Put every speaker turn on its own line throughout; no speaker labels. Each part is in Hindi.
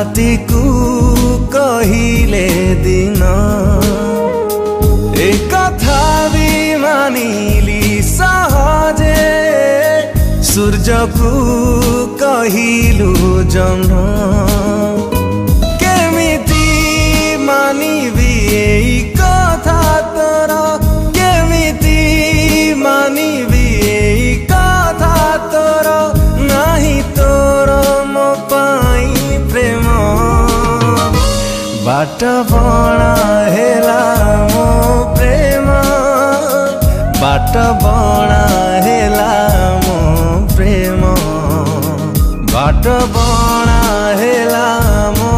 राति को कहिले दिन एक कथा भी मानिली सहजे सूर्य को कहिलु जन्म केमिति मानिबी एई कथा तोर केमिति मानिबी एई कथा तोर नाही तोर मो पाई प्रेम बाट बणा हेला मो प्रेम बाट बणा हेला मो प्रेम बाट बणा हेला मो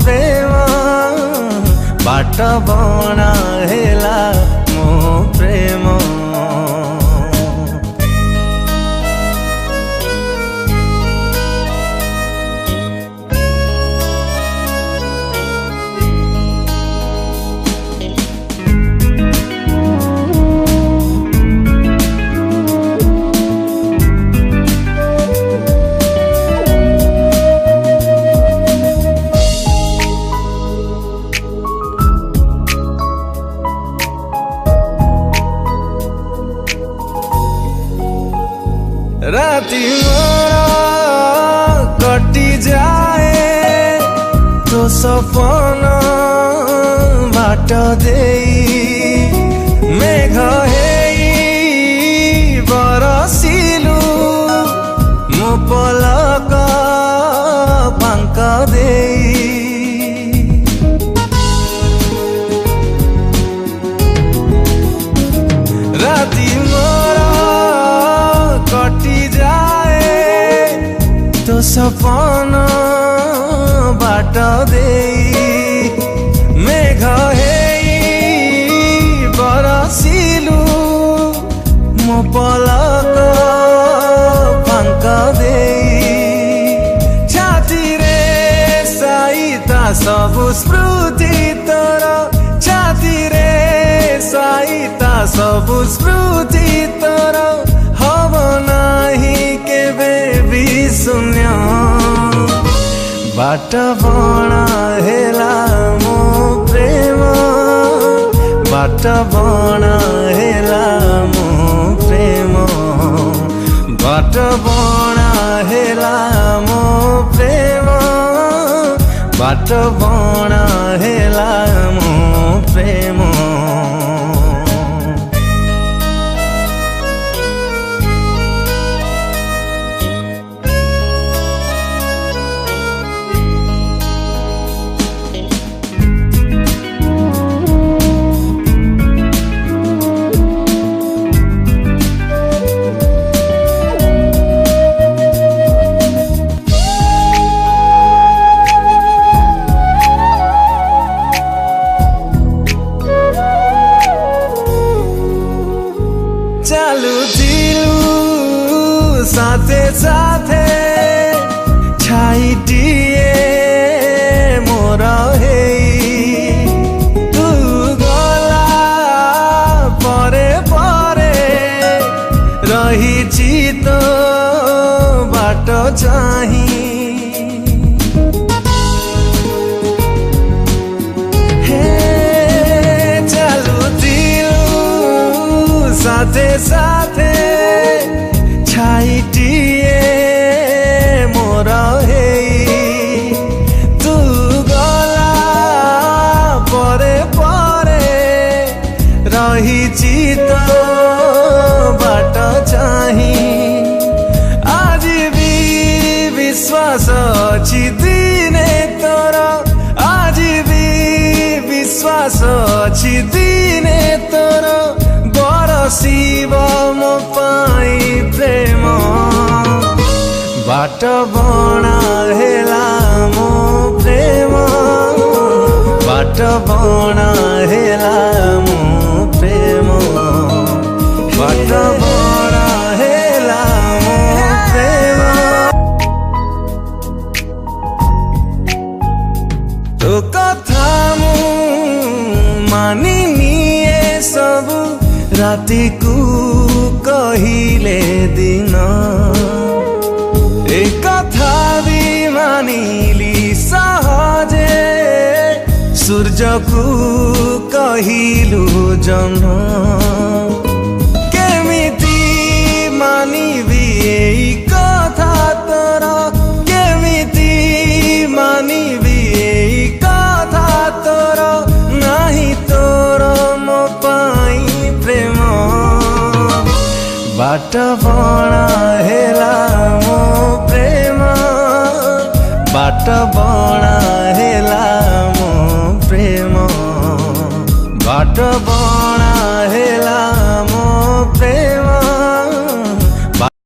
प्रेम बाट बणा हेला मो प्रेम राति मोर कटी जाए तो सपन बाट देई मेघ हेई बरसिलु मो पलक पांक देई राति मोर कटी जाए तो सपन बाट देई मेघ हेई बरसिलु मो पलक फांक देई छाती रे साइता सबु स्मृति तोर छाती रे साइता सबु स्मृति तोर हब नाही केबे भी शून्य बाट बणा हेला मो प्रेम बाट बणा हेला मो प्रेम बाट बणा हेला मो प्रेम बाट बणा हेला मो प्रेम चालू दिलु साथे साथे छाइटिए मोर हेई तू गला परे परे रहिछि तो बाट चाही साथे साथे छाइटिए मोर हेई तू गला परे परे रहिछि तो बाट चाही आज भी विश्वास अछि दिने तोर आज भी विश्वास अछि दिने तोर शिव मो पाई प्रेम बाट बणा हेला मो प्रेम बाट बणा हेला मो प्रेम बाट बणा हेला मो प्रेम तो कथा मु मानि निए सब राति को कहिले दिन एक कथा भी मानिली सह सूर्य को कहिलु जन्म केमिति मानिबी एई कथा तोर केमिति मानिबी एई कथा तोर नाही तोर मो पाई प्रेम बाट बणा हेला मो प्रेम बाट बणा